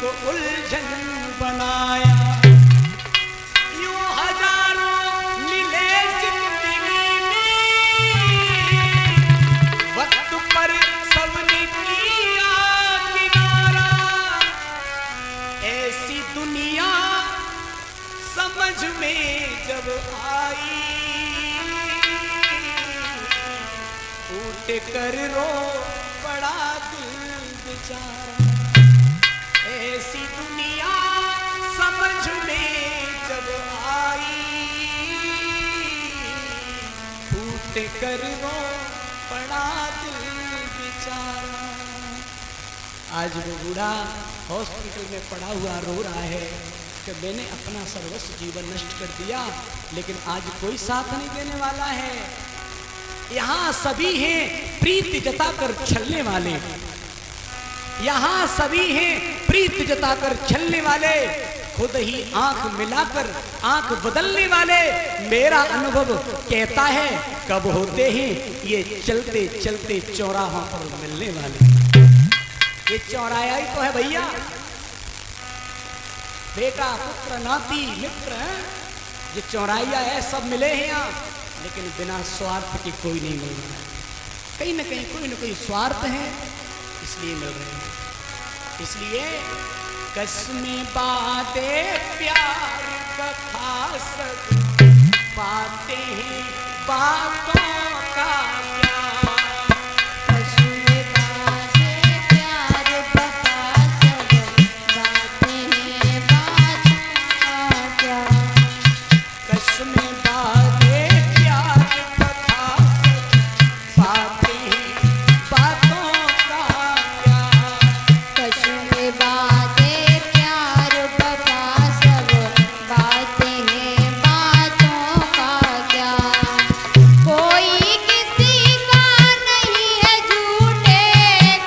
को उलझन बनाया। यूं हजारों मिले जिंदगी में, वक्त पर सबने किया किनारा। ऐसी दुनिया समझ में जब आई, उठ कर रो पड़ा दिल बेचारा। ऐसी दुनिया समझ में जब आई, टूट कर रो पड़ा दिल बेचारा। आज वो बूढ़ा हॉस्पिटल में पड़ा हुआ रो रहा है कि मैंने अपना सर्वस्व जीवन नष्ट कर दिया, लेकिन आज कोई साथ नहीं देने वाला है। यहाँ सभी हैं प्रीति जताकर छलने वाले, यहाँ सभी हैं प्रीत जताकर छलने वाले, खुद ही आंख मिलाकर आंख बदलने वाले। मेरा अनुभव कहता है कब होते हैं ये चलते चलते चौराहों पर मिलने वाले। ये चौराहा ही तो है भैया, बेटा पुत्र नाती मित्र, ये चौराहा है, सब मिले हैं यहाँ, लेकिन बिना स्वार्थ के कोई नहीं मिल रहा है। कहीं ना कहीं कोई ना कोई स्वार्थ है, इसलिए मिल रहे हैं। इसलिए कसमें बातें प्यार का खास पाते हैं बातों का प्यार। कसमें बातें प्यार का खास बाते हैं बातों का प्यार। कसमें बातें प्यार का खास पाते हैं बातों का प्यार। कसमें बातें प्यार का खास बातें हैं बातों का प्यार। कोई किसी का नहीं है झूठे,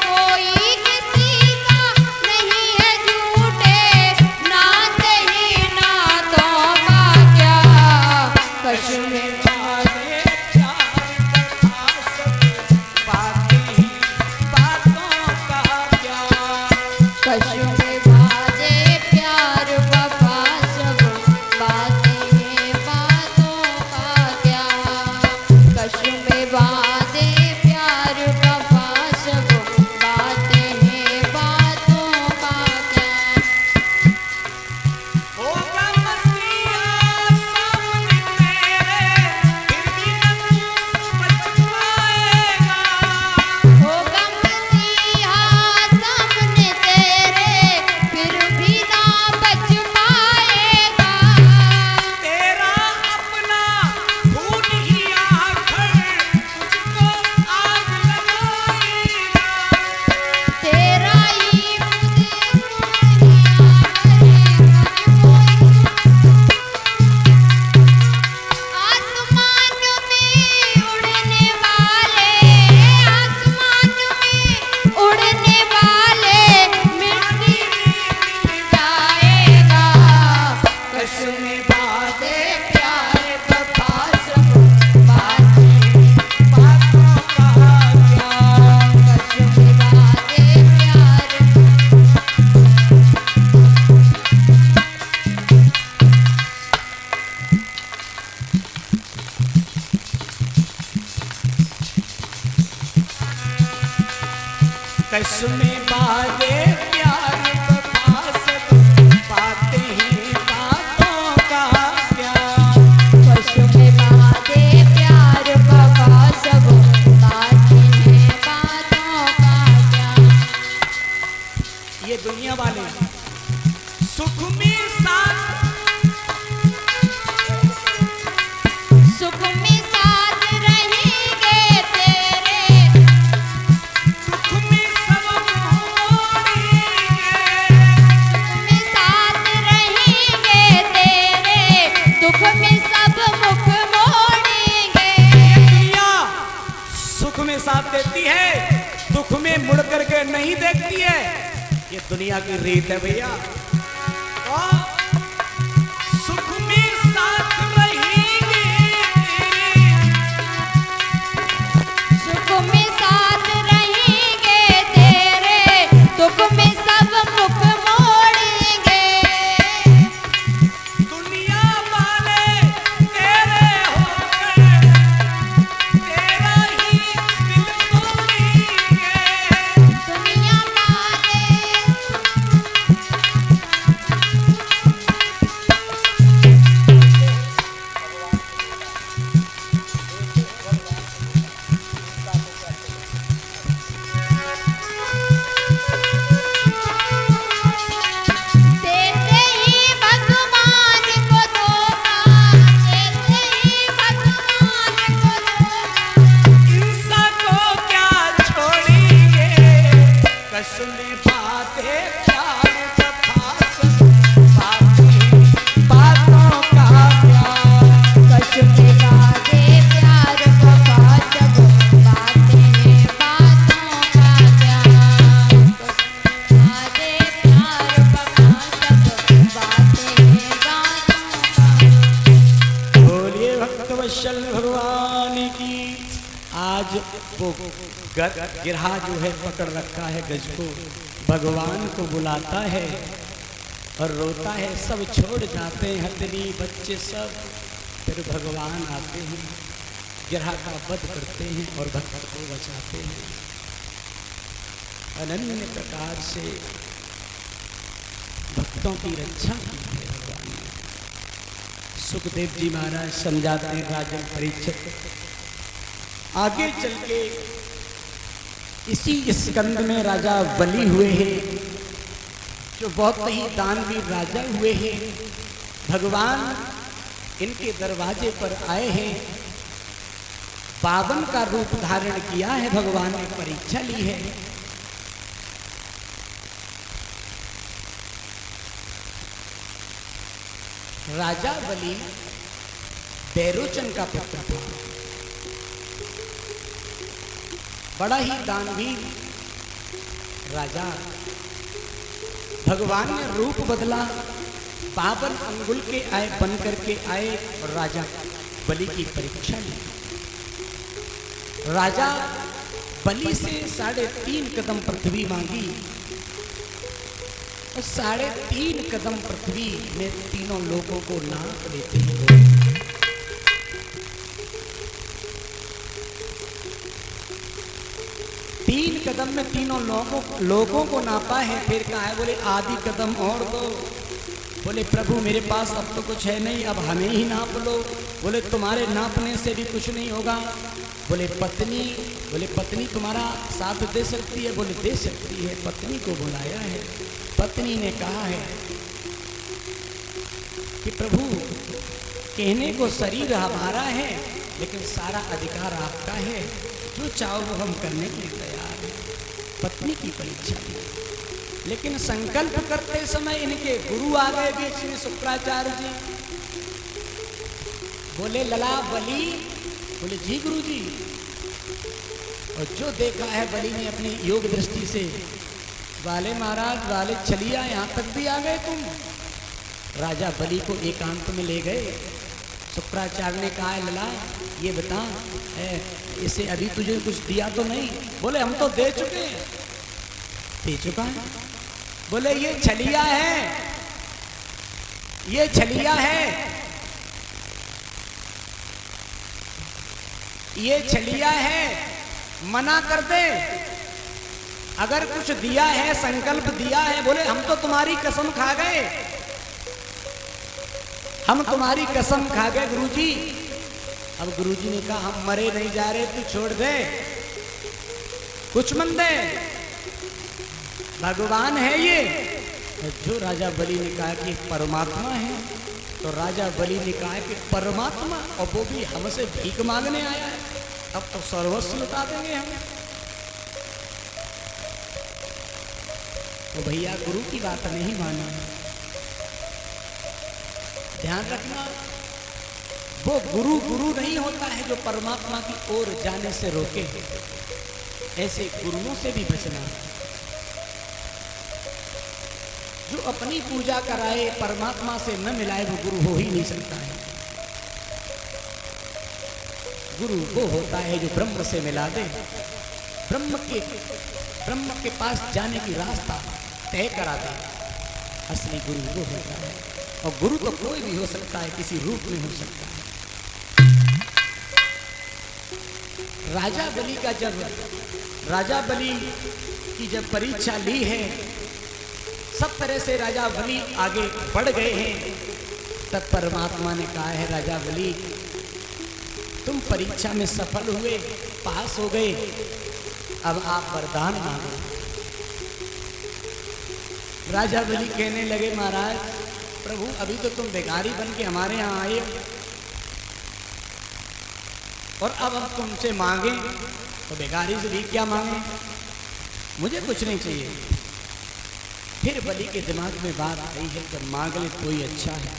कोई किसी का नहीं है झूठे, नाते ही नातों का क्या। कसमें बातें प्यार का खास पाते हैं बातों का प्यार। कसमें बातें प्यार वफा सब बातें हैं बातों का क्या। कसमें बातें प्यार वफा सब बातें हैं बातों का क्या। होगा मसीहा सामने तेरे, फिर भी न तू बच पाएगा। होगा मसीहा सामने तेरे, फिर भी ना बच पाएगा। तेरा अपना खून ही आखिर तुझको आग लगाएगा। तेरा ही मुझे सोनिया आसमान में उड़ने वाले, आसमान में उड़ने वाले मिट्टी मिल जाएगा। कसमें बातें प्यार का खास बातें बातों का प्यार। कसमें बातें प्यार। कसमें बातें प्यार का खास बातें हैं बातों का प्यार। कसमें बातें प्यार का खास बातें हैं बातों का क्या। ये दुनिया वाले सुख में साथ, सुख में साथ रहेंगे तेरे, दुख में सब मोड़ेंगे। सुख में साथ रहेंगे तेरे, दुख में सब मुख मोड़ेंगे। दुनिया सुख में साथ देती है, दुख में मुड़ करके नहीं देखती है। ये दुनिया की रीत है भैया। और सुख में साथ रहेंगे तेरे, सुख में साथ रहेंगे तेरे, दुख में सब मुख मोड़ आज वो गिरहा जो है पकड़ रखा है गज को, भगवान को बुलाता है और रोता है। सब छोड़ जाते हैं, हथनी बच्चे सब, फिर भगवान आते हैं, गिरहा का वध करते हैं और भक्त को बचाते हैं। अनन्य प्रकार से भक्तों की रक्षा की है भगवान ने। सुखदेव जी महाराज समझाते हैं राजन परीक्षित, आगे चल के इसी स्कंद में राजा बलि हुए हैं, जो बहुत ही दानवीर राजा हुए हैं। भगवान इनके दरवाजे पर आए हैं, 52 का रूप धारण किया है, भगवान ने परीक्षा ली है। राजा बलि बैरोचन का पुत्र था, बड़ा ही दानवीर राजा। भगवान ने रूप बदला, 52 अंगुल के आए बन करके आए और राजा बलि की परीक्षा ली। राजा बलि से 3.5 कदम पृथ्वी मांगी और 3.5 कदम पृथ्वी में तीनों लोगों को नाप लेते हैं। 3 कदम में तीनों लोगों को नापा है। फिर कहा है, बोले आदि कदम और दो। बोले प्रभु मेरे पास अब तो कुछ है नहीं, अब हमें ही नाप लो। बोले तुम्हारे नापने से भी कुछ नहीं होगा। बोले पत्नी तुम्हारा साथ दे सकती है। बोले दे सकती है। पत्नी को बुलाया है। पत्नी ने कहा है कि प्रभु कहने को शरीर हमारा है, लेकिन सारा अधिकार आपका है, जो चाहो वो हम करने के लिए तैयार हैं। पत्नी की परीक्षा दी, लेकिन संकल्प करते समय इनके गुरु आ गए बीच में, शुक्राचार्य जी। बोले लला बलि। बोले जी गुरु जी। और जो देखा है बलि ने अपनी योग दृष्टि से, वाले महाराज वाले चलिया, यहाँ तक भी आ गए तुम। राजा बलि को एकांत में ले गए। शुक्राचार्य ने कहा, लला ये बता, इसे अभी तुझे कुछ दिया तो नहीं? बोले हम तो दे चुके हैं। दे चुका है? बोले ये छलिया है, ये छलिया है, ये छलिया है, मना कर दे। अगर कुछ दिया है, संकल्प दिया है। बोले हम तो तुम्हारी कसम खा गए, हम तुम्हारी कसम खा गए गुरुजी। अब गुरुजी ने कहा हम मरे नहीं जा रहे, तू छोड़ दे, कुछ मन दे, भगवान है ये। जो राजा बलि ने कहा कि परमात्मा है, तो राजा बलि ने कहा कि परमात्मा, और वो भी हमसे भीख मांगने आया है, अब तो सर्वस्व लुटा देंगे हम। तो भैया गुरु की बात नहीं मानी। ध्यान रखना, वो गुरु नहीं होता है जो परमात्मा की ओर जाने से रोके। ऐसे गुरुओं से भी बचना। जो अपनी पूजा कराए, परमात्मा से न मिलाए, वो गुरु हो ही नहीं सकता है। गुरु वो होता है जो ब्रह्म से मिला दे, ब्रह्म के पास जाने की रास्ता तय करा दे। असली गुरु वो होता है। और गुरु तो कोई भी हो सकता है, किसी रूप में हो सकता है। राजा बलि की जब परीक्षा ली है, सब तरह से राजा बलि आगे बढ़ गए हैं, तब परमात्मा ने कहा है, राजा बलि तुम परीक्षा में सफल हुए, पास हो गए, अब आप वरदान मांगो। राजा बलि कहने लगे, महाराज प्रभु अभी तो तुम भिखारी बन के हमारे यहाँ आए, और अब हम तुमसे मांगे तो भिखारी से भी क्या मांगे, मुझे कुछ नहीं चाहिए। फिर बलि के दिमाग में बात आई है कि मांग ले कोई अच्छा है।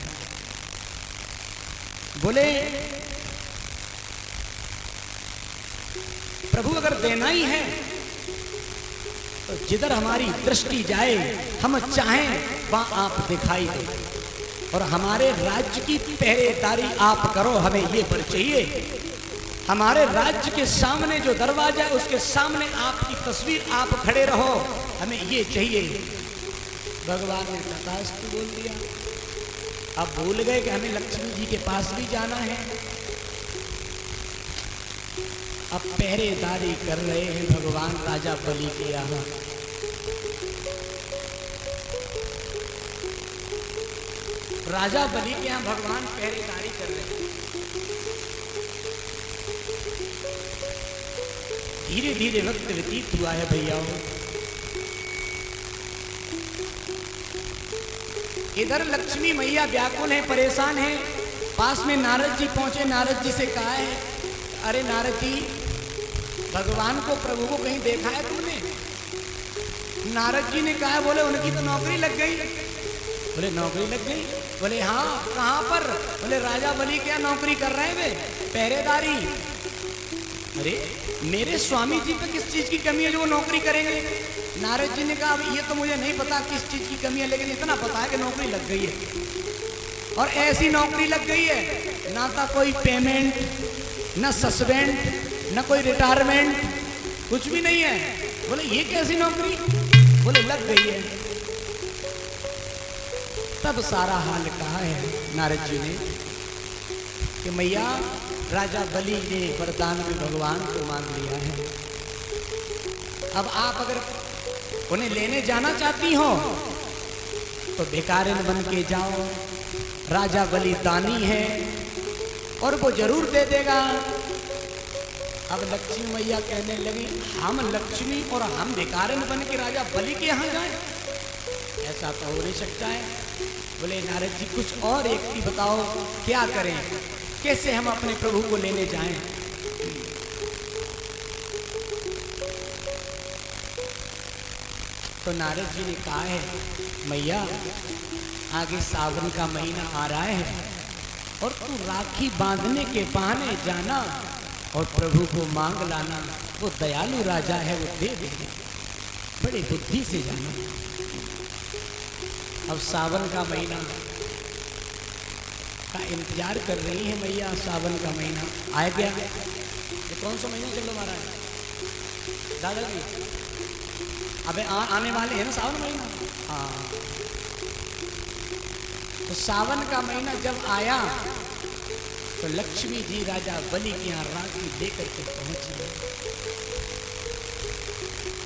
बोले प्रभु अगर देना ही है तो जिधर हमारी दृष्टि जाए, हम चाहें वहां आप दिखाई दो, और हमारे राज्य की पहरेदारी आप करो, हमें ये वर चाहिए। हमारे राज्य के सामने जो दरवाजा है उसके सामने आपकी तस्वीर, आप खड़े रहो, हमें ये चाहिए। भगवान ने तथास्तु बोल दिया। अब भूल गए कि हमें लक्ष्मी जी के पास भी जाना है। अब पहरेदारी कर रहे हैं भगवान राजा बलि के यहाँ। राजा बलि के यहाँ भगवान पहरेदारी कर रहे हैं। धीरे धीरे वक्त व्यतीत हुआ है भैया। इधर लक्ष्मी मैया व्याकुल है, परेशान है। पास में नारद जी पहुंचे, नारद जी से कहा है, अरे नारद जी, भगवान को, प्रभु को कहीं देखा है तुमने? नारद जी ने कहा, बोले उनकी तो नौकरी लग गई। बोले नौकरी लग गई? बोले हाँ, कहाँ पर? बोले राजा बलि क्या नौकरी कर रहे हैं वे, पहरेदारी। अरे मेरे स्वामी जी पे किस चीज की कमी है जो वो नौकरी करेंगे? नारद जी ने कहा, अब ये तो मुझे नहीं पता किस चीज की कमी है, लेकिन इतना पता है कि नौकरी लग गई है। और ऐसी नौकरी लग गई है, ना था कोई पेमेंट, ना सस्पेंड, ना कोई रिटायरमेंट, कुछ भी नहीं है। बोले ये कैसी नौकरी? बोले लग गई है। तब सारा हाल कहा है नारद जी ने कि मैया, राजा बलि ने वरदान में भगवान को मान लिया है। अब आप अगर उन्हें लेने जाना चाहती हो तो भिखारिन बन के जाओ। राजा बलि दानी है और वो जरूर दे देगा। अब लक्ष्मी मैया कहने लगी, हम लक्ष्मी और हम भिखारिन बन के राजा बलि के यहाँ जाएं? ऐसा तो हो नहीं सकता है। बोले नारद जी, कुछ और एक ही बताओ, क्या करें, कैसे हम अपने प्रभु को लेने जाएं? तो नारद जी ने कहा है, मैया आगे सावन का महीना आ रहा है और तू राखी बांधने के बहाने जाना और प्रभु को मांग लाना। वो दयालु राजा है, वो दे देंगे, बड़ी बुद्धि से जाना। अब सावन का महीना का इंतजार कर रही है मैया। सावन का महीना आ गया। ये कौन सा महीना चलो हमारा है दादाजी? अबे आने वाले हैं ना सावन महीना। हाँ, तो सावन का महीना जब आया तो लक्ष्मी जी राजा बलि के यहाँ राखी लेकर के पहुंची।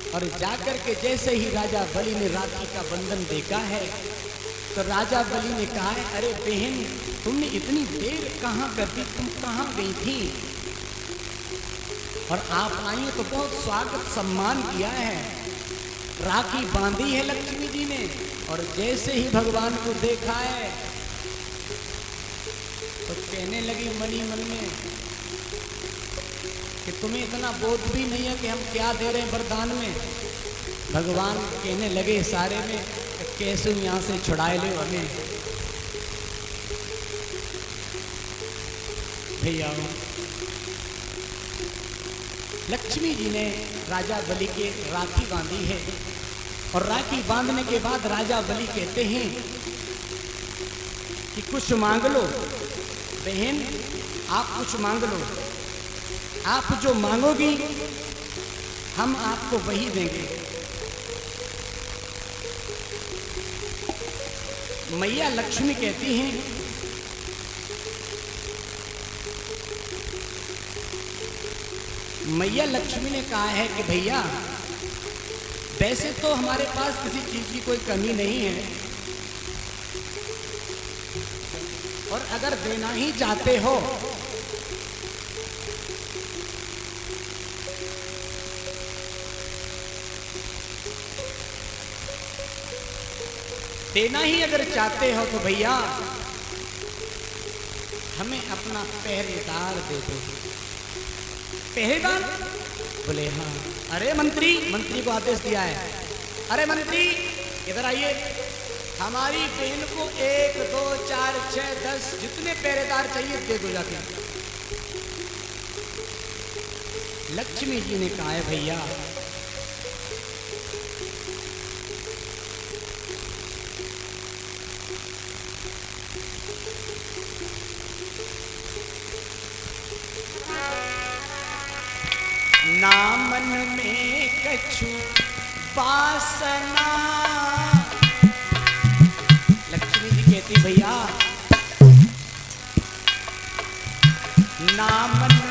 और जाकर के जैसे ही राजा बलि ने राखी का बंधन देखा है तो राजा बलि ने कहा है, अरे बहन, तुमने इतनी देर कहाँ कर दी, तुम कहाँ गई थी? और आप आई तो बहुत स्वागत सम्मान किया है, राखी बांधी है लक्ष्मी जी ने। और जैसे ही भगवान को देखा है तो कहने लगी मनी मन में कि तुम्हें इतना बोध भी नहीं है कि हम क्या दे रहे हैं वरदान में। भगवान कहने लगे सारे में, कैसे यहाँ से छुड़ाए ले हमें भैया। लक्ष्मी जी ने राजा बलि के राखी बांधी है और राखी बांधने के बाद राजा बलि कहते हैं कि कुछ मांग लो बहन, आप कुछ मांग लो, आप जो मांगोगी हम आपको वही देंगे। मैया लक्ष्मी कहती हैं, मैया लक्ष्मी ने कहा है कि भैया, वैसे तो हमारे पास किसी चीज की कोई कमी नहीं है, और अगर देना ही चाहते हो देना ही अगर चाहते हो तो भैया हमें अपना पहरेदार दे दो। पहरेदार? बोले हाँ। अरे मंत्री, मंत्री को आदेश दिया है, अरे मंत्री इधर आइए, हमारी बहन को 1 2 4 6 10 जितने पहरेदार चाहिए दे दो जाके। लक्ष्मी जी ने कहा है भैया ना मन में कछु वासना। लक्ष्मी जी कहती भैया ना मन